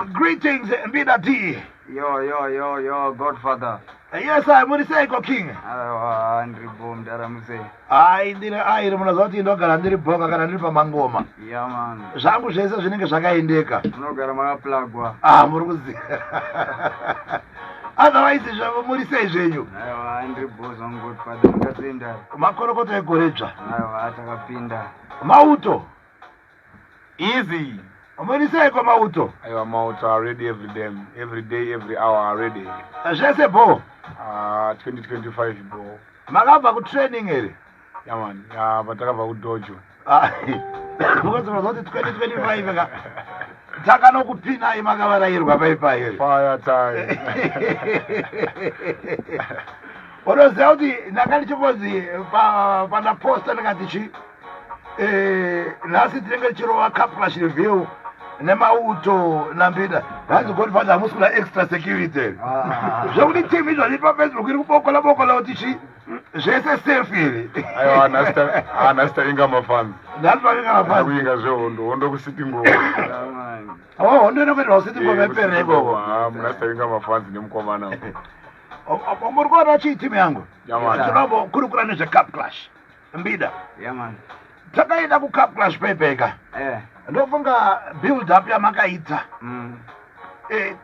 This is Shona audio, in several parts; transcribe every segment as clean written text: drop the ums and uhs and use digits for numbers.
Greetings, Mbida T. Yo, Godfather. Yes, I'm Muniseko King. Andri Boom, Daramuse. I munazoti ndogara ndiri bhoka kana ndiri pamangoma. Yeah, man. Zvangu zvese zvinenge zvakaendeka. Unogara makaplagwa. Muri kuziva. Otherwise zvavo muri sei zvenyu? Aiwa, Andri Boss on Godfather mukatenda. Makorokoto egoredzva. Aiwa, atakapinda. Mauto. Easy. Muri seiko mauto? Aiwa, mauto are ready every day, every hour are ready. Zvese bo? 2025 bo. Makabva kutraining here? Yeah man, patakabva kudojo. Because unozoti 2025 ka takanokupinai makavarairwa paipai here. Fire time. Unoziva kuti ndanga ndichimbozi pandaposta ndikati nhasi tinenge tichirova cup clash review nemauto nambida hanzi Godfather hamusi kuda extra security zvekuti team izvozvi pafacebook iri kubokola kuti zvese safe here. Aiwa, nhasi tainga mafanzi. Nhasi tainga mafanzi kuinga zvehondo kusiti ngoma. Hondo inokuitwa kusiti ngoma epere ikoko. Nhasi tainga mafanzi nemukomana. Muri kuona chii timu yangu? Tinokurukura nezvecup clash Mbida. Yeah, man. Takaenda kucup clash pepeka. Ndofunga build up yamakaita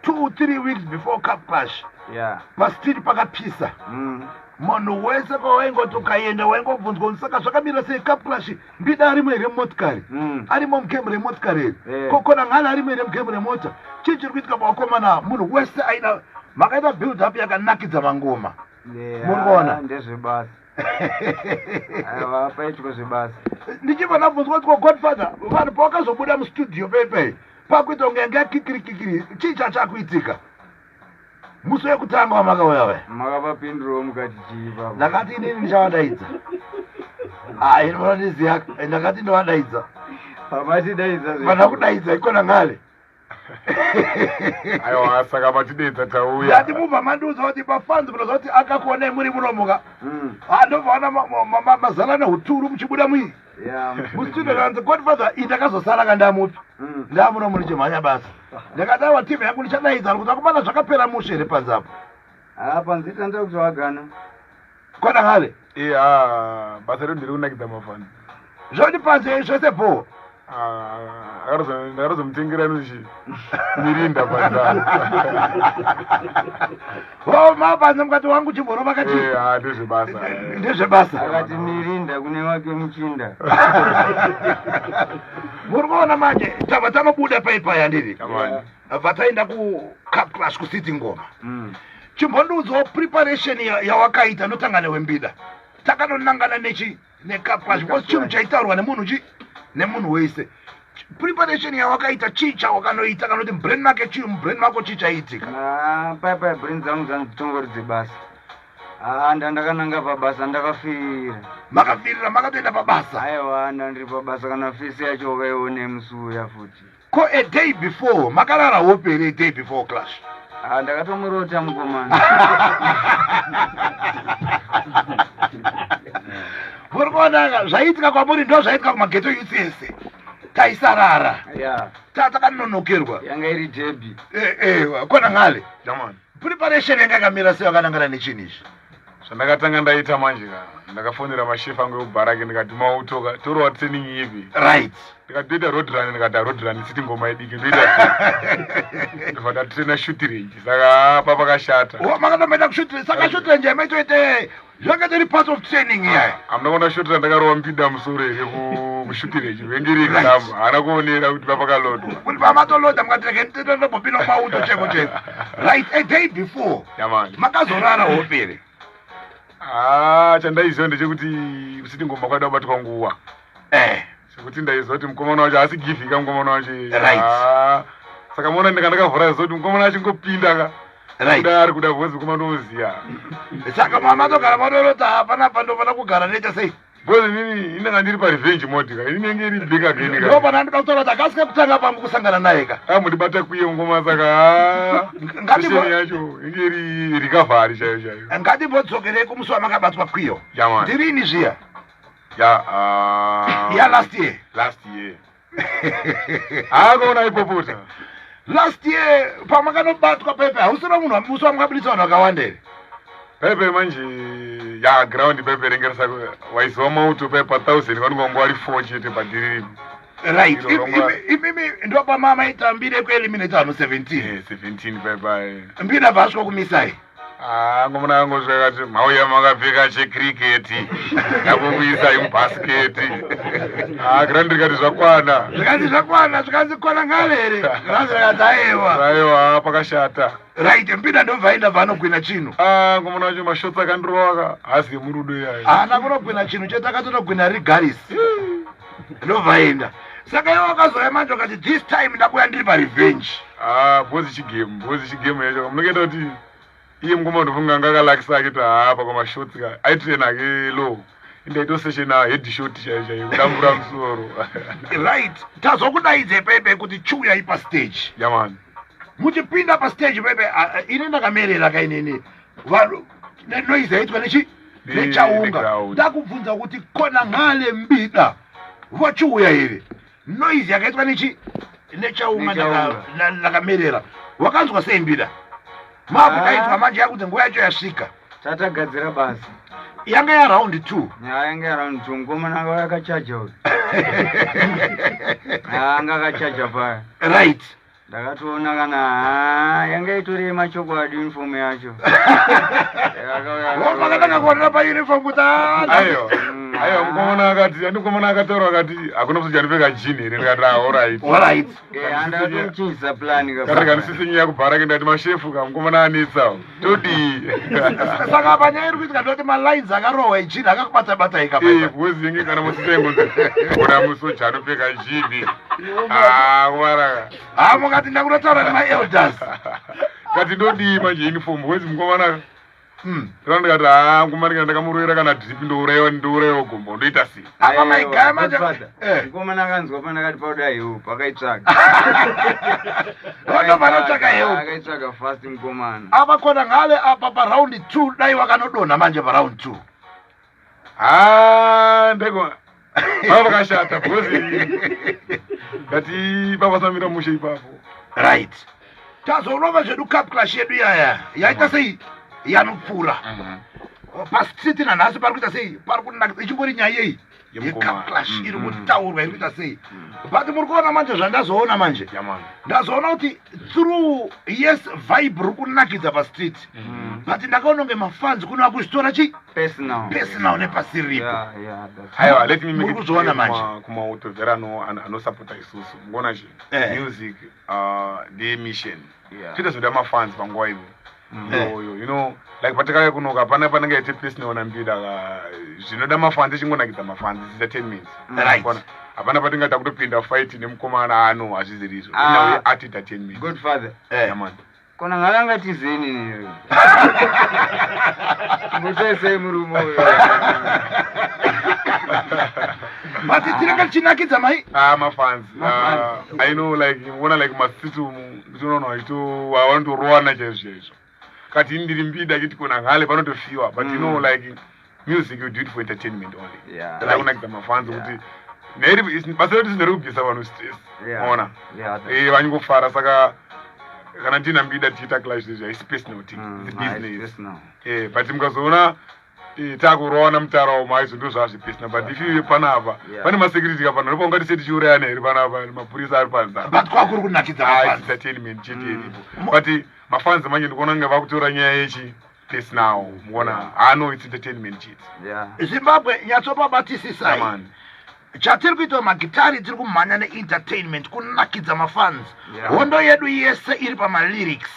2-3 weeks before cup clash. Yeah. Pastiri pakapisa. Munhu wese kwawaingoti ukaenda waingobvunzwa kuti saka zvakamira sei cup clash. Mbida arimo here motikari. Arimo mukemu remotikari here. Kokona ngana arimo here mukemu remota. Chii chiri kuitika pawakomana munhu wese aina makaita build up yakanakidza mangoma. Muri kuona? Ndezvebasa. Aiwa, paitwa zvebasa. Ndichibva ndabvunzwa kuti Godfather vanhu pawakazobuda mustudio peipai pakuita kunge yanga kikiri chii chachakuitika musi wekutanga wamakauya we? Makapapindurawo mukati chii papa? Ndakati inini ndichawadaidza. Ini munondiziva ndakati ndowadaidza. Pamatidaidza vana kudaidza ikona ngale. Aiwa, saka matidaidza tauya. Ndati mubva mandiudza kuti pafanzi munozva kuti akakuonai muri munomuka. Ndobva wana mazana nehuturu muchibuda mwii. Mustudio kanzi Godfather indakazosara kandamupi. Ndamuno muri chimhanya basa. Ndakadaiwa timu yangu ndichadaidza kuti akumana zvakapera mushe here panzapo. Panzi tanda kuti wagana. Kona ngale? Basa redu ndiri kunakidza mafanzi. Zvoti panze zvese bho. Ndakarozomutengera nushi mirinda panzano. Mapanze mukati wangu chibhoro vakati ndezvebasa. Ndezvebasa. Akati mirinda kune wake muchinda. Muri kuona manje tabva tanobuda paipai handiri. Vataenda kucup clash kusiti ngoma. Chimbondiudzawo preparation yawakaita notanga newembida. Takanonangana necup clash because chinhu chaitaurwa nemunhu wese. Preparation yawakaita chii chawakanoita kana kuti brain make mako chii chaiitika? Paipai brain dzangu dzanditongoridze basa. Ndakananga pabasa ndakafirira. Makafirira makatoenda pabasa? Aiwa, ndandiri pabasa kana fisi yacho wakaione musuya futi. Ko a day before makarara hopere a day before clash. Ndakatomurota mukomana. Muri kuona zvaiitika kwamuri ndo zvaiitika kumageto youth ese. Taisarara. Takanonokerwa. Yanga iri debi. Kona ngale? Jamani. Preparation yanga yakamira sei wakanangana nechini izvi? Zvandakatanga ndaita manje ndakafonera mashefu angu ekubharaki ndikati mautoka torowa training ipi. Right. Ndikatoita road run ndikati road run isiti ngoma idiki ndoita ndobva ndatraina shoot range saka apa pakashata. Makatomboenda kushoot range saka shoot range yamaitoite zvanga tori part of training iya. Hamuna kuona shoot range ndakarova Mbida musoro here kushoot range vengeri exam haana kuonera kuti papakalodwa. Kuti pamatoloda mukatireke ndombopinda mumauto cheko. Right, a day before. Yamani. Makazorara hopere. Chandaiziva ndechekuti kusiti ngoma kwaida kubatwa nguva. Sekuti ndaiziva kuti mukomana wacho haasi givhinga mukomana wacho. Right. Saka muona ndakavhura ziva kuti mukomana wacho ngopinda ka. Right. Ari kuda bvonzi mukomana ndoziya. Saka mamatogara matorota hapana pandofana kugara necha sei? Bhozi inini inenge ndiri parevenge mode ka. Inenge iri big again ka. Ndo pana ndinoda kutaura kuti akasika kutanga pamwe kusangana naye ka. Mundibata kwiye ngoma saka Ngatibo yacho inge iri recovery chaiyo. Ngatibodzokerei kumusi wamakabatwa kwiyo. Ndirini zviya? Yeah, Yeah, last year. Akaona ipopota. last year pamakanobatwa pepe hausina munhu wamusi wamukabudisa vanhu vakawandere pepe manje ya ground pepe rengeresa waiziva mauto pepe 1000 vanongongo vari 4 chete padhiri right imimi ndopama maitambire kueliminate vanhu 17 17 pepe mbida vasvika kumisai ngomuna yangu zvakati mauya makapfeka chekriketi nakukuisai mubhasiketi ground rikati zvakwana zvikanzi kwana ngale here zvikati aiwa pakashata right mbida ndobvainda vanogwina chinhu ngomuna wacho mashotsi akandirovaka hazi yemurudo iyayo ana kunogwina chinhu chete akatonogwina rigaris ndobvainda saka iwe wakazouya manje ukati this time ndakuya ndiri parevenge bhozi chigame yacho munokenda kuti iye mukoma ndofunga ngakalakisa akiti hapa kwamashotsi ka aitirena lo indaitoseshena headshot chaichai kudambura musoro right tazokudaidze pepe kuti chiuyai pastage yamani muchipinda pastage pepe ine ndakamerera kainini vanhu noise yaitwa nechaunga ndakubvunza kuti kona ngale mbida vochiuya here noise yakaitwa nechaunga ndakamerera wakanzwa sei mbida makudaitwa manje yakuti nguva yacho yasvika tatagadzira basi yanga yaround 2 yanga yaround 2 ngomananga yakachaja uyu anga akachaja paya right ndakatoona kana yanga itori machokwadi uniform yacho vakatanga kuonera pauniform kuti aiwa mukomana akati andikomana akataura akati hakuna kuti chanipfeka jini here ndikati alright andatochiisa plani kati kanisisinyiya kubhara ke ndati mashefu kamukomana anitsa todii saka panyaya iri kuitika ndoti malines akarohwa ejini akakubata ikapabhozi yenge kana musitengo ona musoja anopfeka jini kumaraka mukati ndakunotaura nemaelders kati ndodii manje uniform bhozi mukomana ndikati ngumanika ndakamurwera kana dripi ndouraiwa gombo ndoita sei apa maigaya manje ngomana akanzwa pandakati pauda hewu pakaitsvaga vandotsvaga hewu akaitsvaga fast mukomana apa kona ngale apa paraund 2 dai wakanodonha manje paraund 2 ndeko ava vakashata bhozi ngati pavasamira mushe ipapo right tazoonova zvedu cup clash yedu yaya yaita sei yanopfuura pastreet nanhasi pari kuita sei pari kunaka ichimbori nyaya yei yecup clash iri kutaurwa iri kuita sei but muri kuona manje zvandazoona manje ndazoona kuti through yes vibe ri kunakidza pastreet but ndakaona kunge mafans kunova kuzvitora chi personal nepasi ripo aiwa let me make it kuzoona manje kumautovhera anosapota isusu mukuona chi music ndemission toita zvinoda mafans panguva ivo you know like patakaya kunoka hapana panenge yaite personal nambida zvinoda mafans echingonakidza mafans entertainment hapana patingata kutopinda fight nemukomana hazviziri izvo inawe art entertainment godfather yaman kona ngalanga tizeni musaisei murumo but tiranga chinakidza mai mafans I know like muona like masitu ndinoona ito wanondorowana chaizvo kati ndiri mbida chiti kona ngale panotofiwa but you know like music you do it for entertainment only ndakunakidza mafans kuti basa roti zvinori kubvisa vanhu stress ona vanyingofara saka kana ndina mbida tichiita clash izvi haisi personal thing business but mukazoona takurowana mutarawo maizvo ndo zvava zvepersonal but if iwe panapa pane masecurity kapano ripo ungatisei tichiurayana here panapa mapurisa ari panza but kwakuri kunakidza entertainment chete iripo but mafans manje ndikuona nge vakutora nyaya yechi personal muona no it's entertainment chete zimbabwe nyatsobabatisisai chatiri kuita magitari tiri kumhanya neentertainment kunakidza mafans hondo yedu yese iri pamalyrics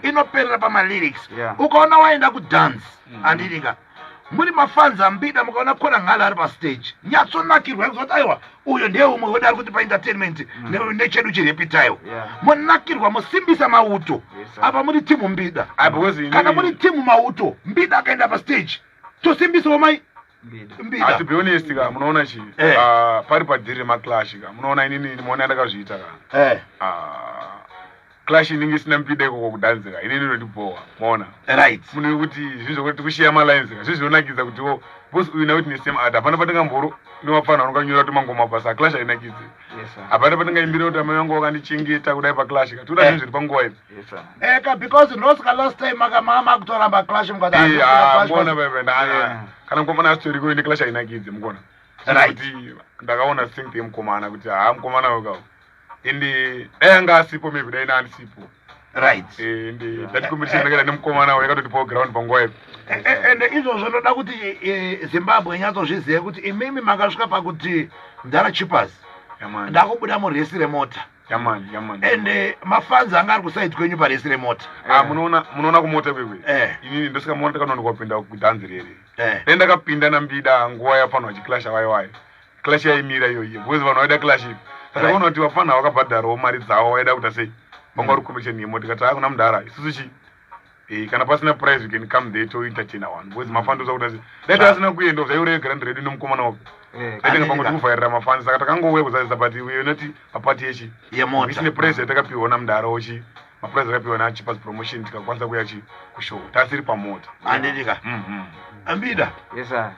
inoperera pamalyrics ukaona waenda kudance andidika muri mafans ambida mukaona kona ngala ari pastage nyatsonakirwa kuzoti aiwa uyo ndiye umwe wedu ari kuti paentertainment nechedu chirepitayo munakirwa musimbisa mauto apa muri timu mbida kana muri timu mauto mbida akaenda pastage tosimbisawo mai to be honest ka munoona chi pari padhiri remaclash ka munoona inini muona ndakazviita ka clash inenge sina mpida iko kudanzira inini ndinotipowa maona right mune kuti zvizokuti kushiya malines zvizvonakidza kuti wo boss uyu nauti ne same art apana patinga mboro niwafana unokanyora kuti mangoma basa clash ainakidzi apana patinga imbira kuti amai vangu vakandichengeta kudai pa clash katuda zvinhu zviri panguva iyi eka because noska last time mama kutoramba clash mukati mukona bebe kana mukomana story ko ine clash ainakidzi mukona right ndakaona strength yemukomana kuti mukomana wakawo indi anga asipo maybe dai nani sipo right indi that competition ndakada nemukomana wayo yakatoti po ground panguva iyi and izvozvo ndoda kuti Zimbabwe nyatsozvizive kuti imimi makasvika pakuti ndara chippers ndakubuda muresi remota yamani and mafanzi anga ari kusaidi kwenyu paresi remota munoona kumota kwekwe inini ndosikamuona takanonoka kupinda kudhanzi reri dai ndakapinda nambida nguva yafanwa chiclasha waiwai clash yaimira iyoiyo because vanhu vaida clash ipi saka kuona kuti vafana vakabhadharawo mari dzavo vaida kuita sei vanga vari competition yemo tikati hakuna mudhara isusu chi kana pasina prize you can come there to entertain one because mafani ndoza kuti dai tasina kuenda zvaure grand ready nomukomana wako dai ngapangoti kuvhairira mafani saka takangouya kuzadzisa but we not apart yechi yemota isine prize yatakapiwa namudhara wochi maprize akapiwa nachippers promotion tikakwanisa kuya chi kushow tasiri pamota andidika ambida yes sir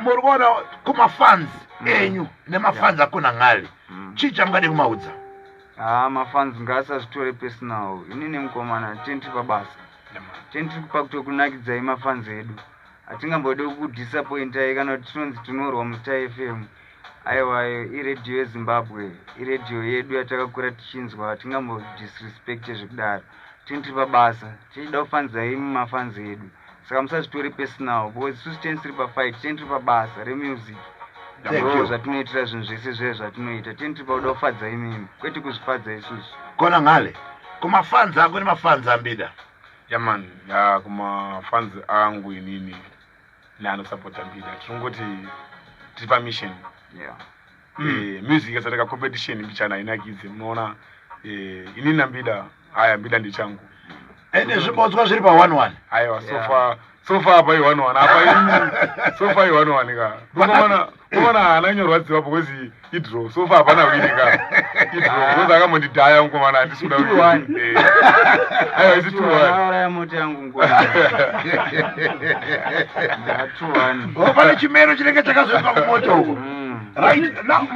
muri kuona kumafans enyu nemafanzi akuna ngale chii chamungade kumaudza mafanzi ngaasazvitore personal inini mukomana tendiri pabasa tendiri kupa kutokunakidzai mafanzi edu hatingambode kudisappointai kana kuti tinonzi tinorwa muStar FM aiwa iredhiyo yeZimbabwe iredhiyo yedu yatakakura tichinzwa hatingambodisrespecte zvekudaro tendiri pabasa tichida kufanzai mumafanzi edu saka musazvitori personal because isusu tendiri pafight tendiri pabasa remusic zvatinoitira zvinhu zvese zve zvatinoita tendiri pauda kufadza imimi kwete kuzvifadza isusu kona ngale kumafanzi ako nemafanzi ambida yamani kumafanzi angu inini neanosapota mbida tinongoti tiri pamission music asataka competition mbichana inakidze munoona inini nambida haya mbida ndichangu ende zvibodzwa zviri pa 1-1 aiwa sofa apa i1-1 apa ini sofa i1-1 ka kumana hana nyorwadziwa because idraw sofa hapana wini ka idraw because akamondidhaya mukomana handisikuda wini aiwa isi 2-1 ya moto yangu ngwana pane chimero chinenge chakazoipa kumoto uko right now